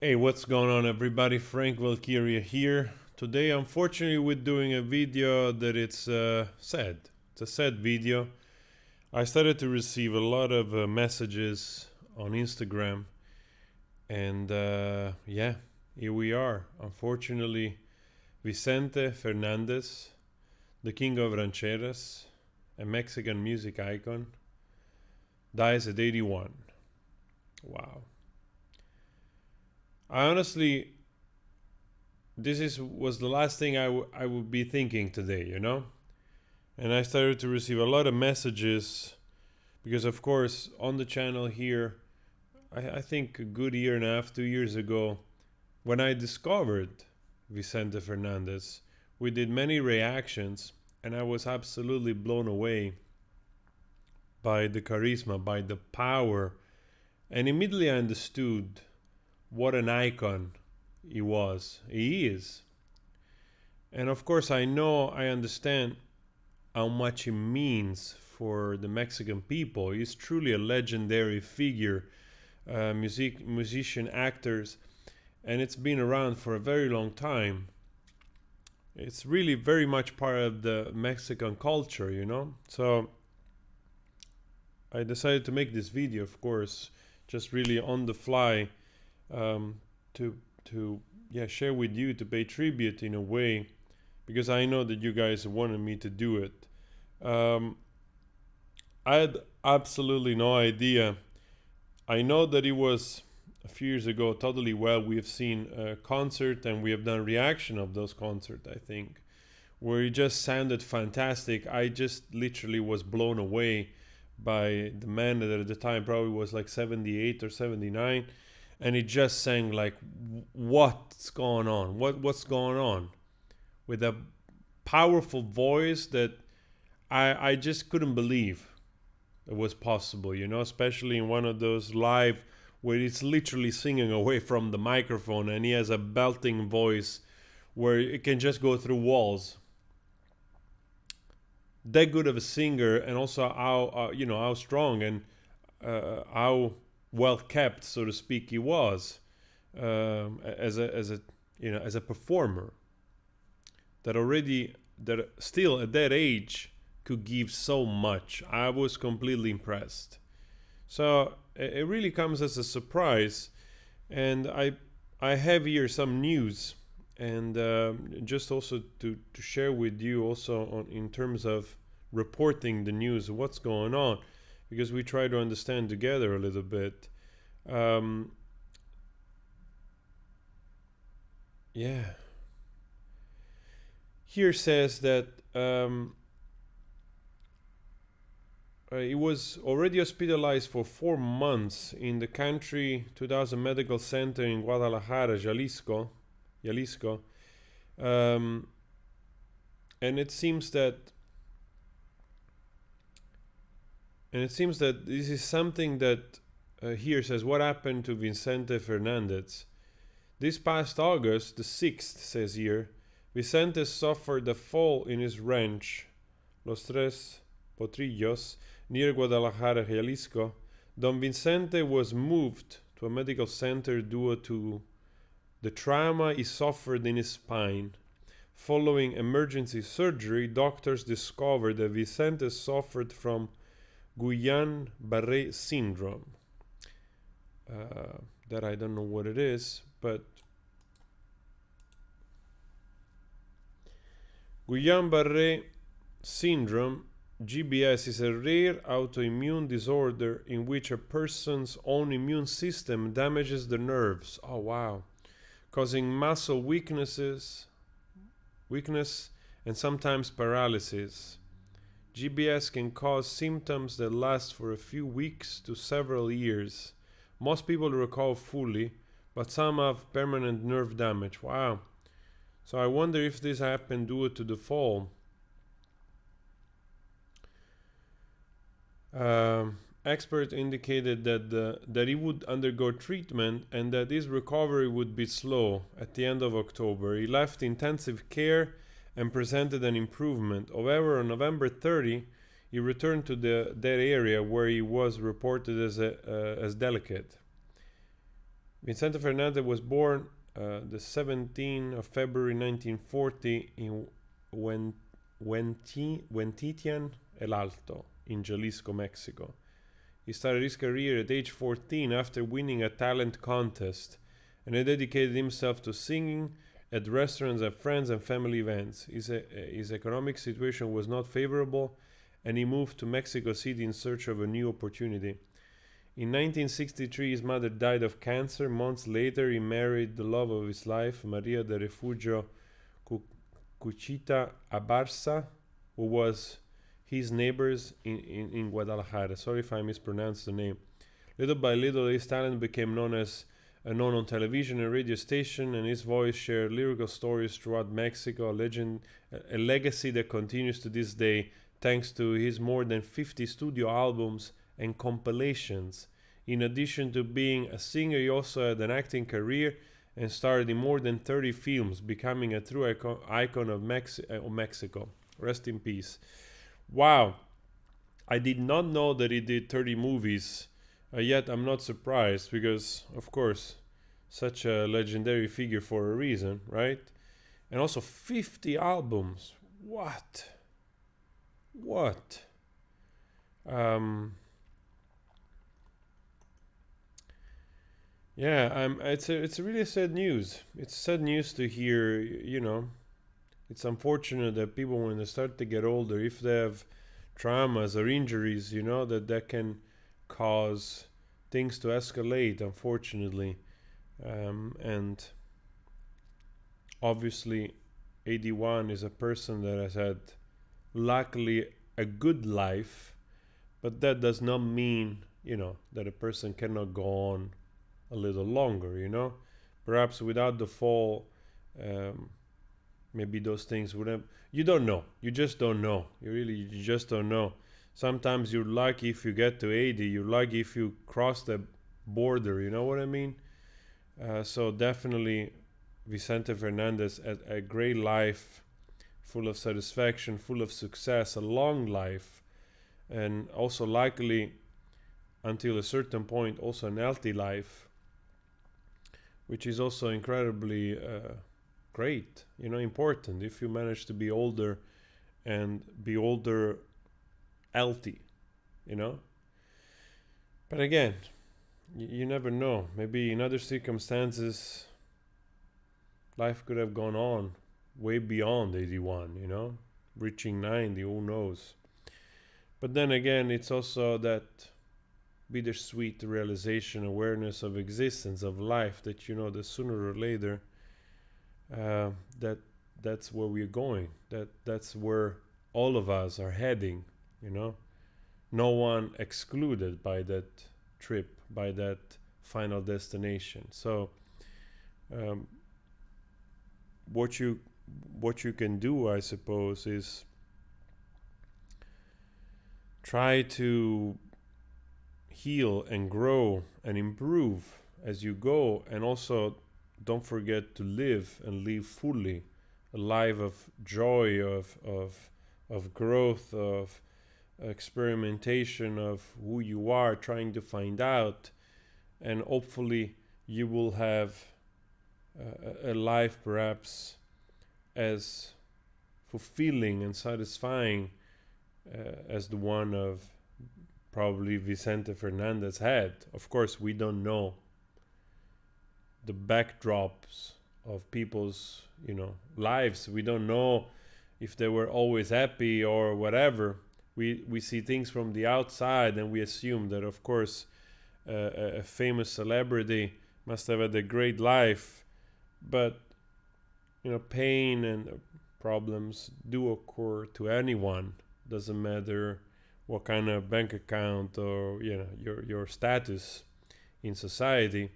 Hey, what's going on, everybody? Frank Valkyria here. Today, unfortunately, we're doing a video that it's sad. It's a sad video. I started to receive a lot of messages on Instagram, and yeah, here we are. Unfortunately, Vicente Fernandez, the king of rancheras, a Mexican music icon, dies at 81. Wow. I honestly was the last thing I would be thinking today, And I started to receive a lot of messages because, of course, on the channel here, I think a good year and a half, 2 years ago, when I discovered Vicente Fernandez, we did many reactions, and I was absolutely blown away by the charisma, by the power, and immediately I understood what an icon he is. And of course, I understand how much he means for the Mexican people. He's truly a legendary figure, musician, actors, and it's been around for a very long time. It's really very much part of the Mexican culture. So I decided to make this video, of course, just really on the fly, to share with you, to pay tribute in a way, because I know that you guys wanted me to do it. I had absolutely no idea. I know that it was a few years ago, totally well. We have seen a concert and we have done reaction of those concerts, I think, where it just sounded fantastic. I just literally was blown away by the man that at the time probably was like 78 or 79, and he just sang like, what's going on? What's going on? With a powerful voice that I just couldn't believe it was possible, especially in one of those live where he's literally singing away from the microphone and he has a belting voice where it can just go through walls. That good of a singer, and also how strong and how well kept, so to speak, he was, as a performer. That still at that age could give so much. I was completely impressed. So it really comes as a surprise, and I have here some news, and just also to share with you also in terms of reporting the news, what's going on, because we try to understand together a little bit. Yeah. Here says that he was already hospitalized for 4 months in the Country 2000 Medical Center in Guadalajara, Jalisco. And it seems that this is something that here says, what happened to Vicente Fernandez? This past August, the 6th, says here, Vicente suffered a fall in his ranch, Los Tres Potrillos, near Guadalajara, Jalisco. Don Vicente was moved to a medical center due to the trauma he suffered in his spine. Following emergency surgery, doctors discovered that Vicente suffered from Guillain-Barré syndrome. That I don't know what it is, but Guillain-Barré syndrome, GBS, is a rare autoimmune disorder in which a person's own immune system damages the nerves. Oh wow. Causing muscle weakness and sometimes paralysis. GBS can cause symptoms that last for a few weeks to several years. Most people recover fully, but some have permanent nerve damage. Wow. So I wonder if this happened due to the fall. Experts indicated that he would undergo treatment and that his recovery would be slow. At the end of October, he left intensive care and presented an improvement. However, on November 30, he returned to that area where he was reported as delicate. Vicente Fernandez was born the 17th of February 1940 in Huentitian El Alto in Jalisco, Mexico. He started his career at age 14 after winning a talent contest, and he dedicated himself to singing at restaurants at friends and family events. His economic situation was not favorable, and he moved to Mexico City in search of a new opportunity. In 1963, his mother died of cancer. Months later, he married the love of his life, Maria de Refugio Cuchita Abarza, who was his neighbors in Guadalajara. Sorry if I mispronounced the name. Little by little, his talent became known on television and radio station, and his voice shared lyrical stories throughout Mexico, a legacy that continues to this day thanks to his more than 50 studio albums and compilations. In addition to being a singer, he also had an acting career and starred in more than 30 films, becoming a true icon of Mexico. Rest in peace. Wow, I did not know that he did 30 movies, yet I'm not surprised because, of course, such a legendary figure for a reason, right? And also 50 albums. What? Yeah, it's really sad news. It's sad news to hear. It's unfortunate that people, when they start to get older, if they have traumas or injuries, that can cause things to escalate, unfortunately. And obviously, 81 is a person that has had, luckily, a good life, but that does not mean, that a person cannot go on a little longer. Perhaps without the fall, maybe those things would have. You don't know. You just don't know. You just don't know. Sometimes you're lucky if you get to 80. You're lucky if you cross the border. You know what I mean? So definitely, Vicente Fernandez had a great life, full of satisfaction, full of success, a long life, and also likely, until a certain point, also an healthy life, which is also incredibly great, important if you manage to be older and be older healthy, But again, you never know. Maybe in other circumstances, life could have gone on way beyond 81, reaching 90, who knows. But then again, it's also that bittersweet realization, awareness of existence, of life, that that sooner or later, that's where we're going. That's where all of us are heading. No one excluded by that trip, by that final destination. So, what you can do, I suppose, is try to heal and grow and improve as you go, and also don't forget to live and live fully, a life of joy, of growth, of experimentation of who you are, trying to find out, and hopefully you will have a life perhaps as fulfilling and satisfying as the one of probably Vicente Fernandez had. Of course, we don't know the backdrops of people's, lives. We don't know if they were always happy or whatever. We see things from the outside, and we assume that, of course, a famous celebrity must have had a great life. But, pain and problems do occur to anyone. Doesn't matter what kind of bank account or your status in society.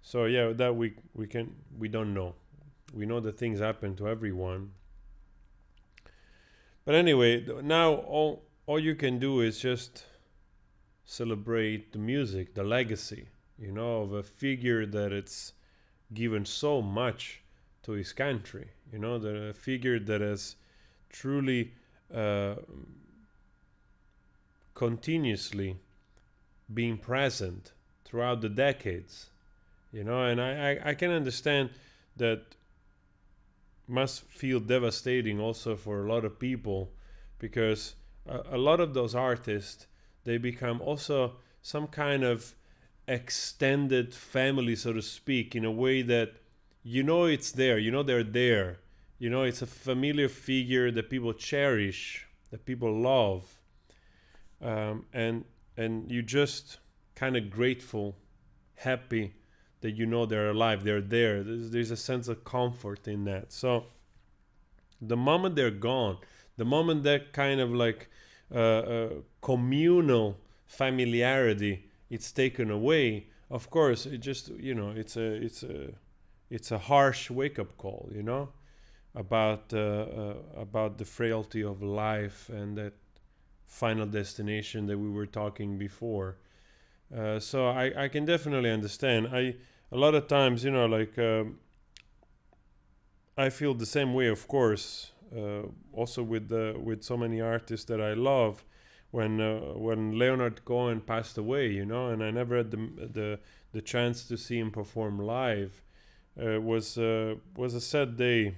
So yeah, that we don't know. We know that things happen to everyone. But anyway, now all you can do is just celebrate the music, the legacy, of a figure that it's given so much to his country. A figure that has truly continuously been present throughout the decades you know. And I can understand that must feel devastating also for a lot of people, because a lot of those artists, they become also some kind of extended family, so to speak, in a way that you know it's there, you know they're there, you know it's a familiar figure that people cherish, that people love, and you just kind of grateful, happy that you know they're alive, they're there. There's a sense of comfort in that. So the moment they're gone, the moment that kind of like communal familiarity it's taken away, of course it just, you know, it's a harsh wake up call, you know, about the frailty of life and that final destination that we were talking before. So I can definitely understand. A lot of times, you know, like I feel the same way, of course. Also with so many artists that I love, when Leonard Cohen passed away, you know, and I never had the chance to see him perform live. Was a sad day.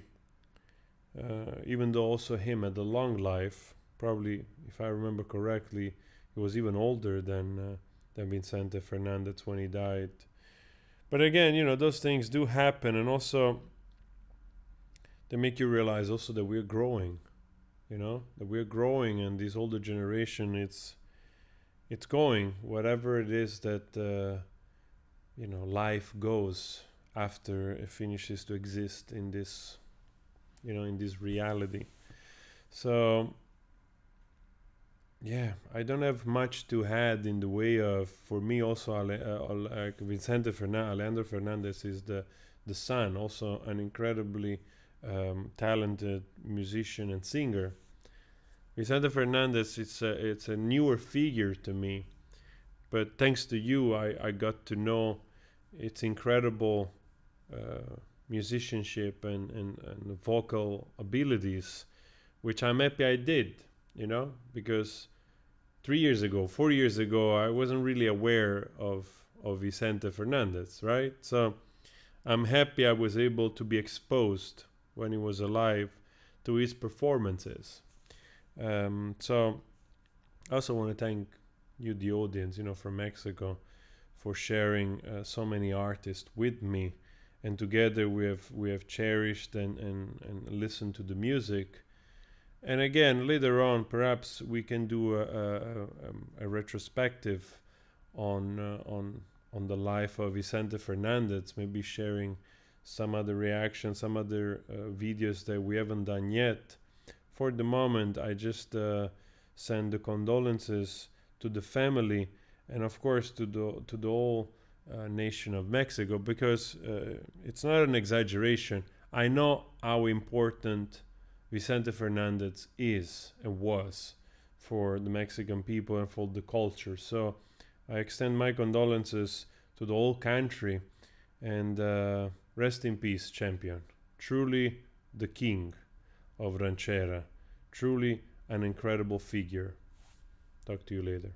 Even though also him had a long life, probably if I remember correctly, he was even older than Vicente Fernandez when he died. But again, you know, those things do happen, and also they make you realize also that we're growing, you know, that we're growing, and this older generation, it's going whatever it is that you know, life goes after it finishes to exist in this, you know, in this reality. So yeah, I don't have much to add in the way of, for me also, like Alejandro Fernandez is the son, also an incredibly talented musician and singer. Vicente Fernandez, it's a newer figure to me, but thanks to you, I got to know its incredible musicianship and vocal abilities, which I'm happy I did, you know, because 3 years ago, 4 years ago, I wasn't really aware of Vicente Fernandez, right? So I'm happy I was able to be exposed when he was alive to his performances. So I also want to thank you, the audience, you know, from Mexico, for sharing so many artists with me, and together we have cherished and listened to the music. And again, later on, perhaps we can do a retrospective on the life of Vicente Fernandez, maybe sharing some other reactions, some other videos that we haven't done yet. For the moment, I just send the condolences to the family, and of course to the whole nation of Mexico, because it's not an exaggeration. I know how important Vicente Fernandez is and was for the Mexican people and for the culture. So I extend my condolences to the whole country, and rest in peace, champion. Truly the king of ranchera. Truly an incredible figure. Talk to you later.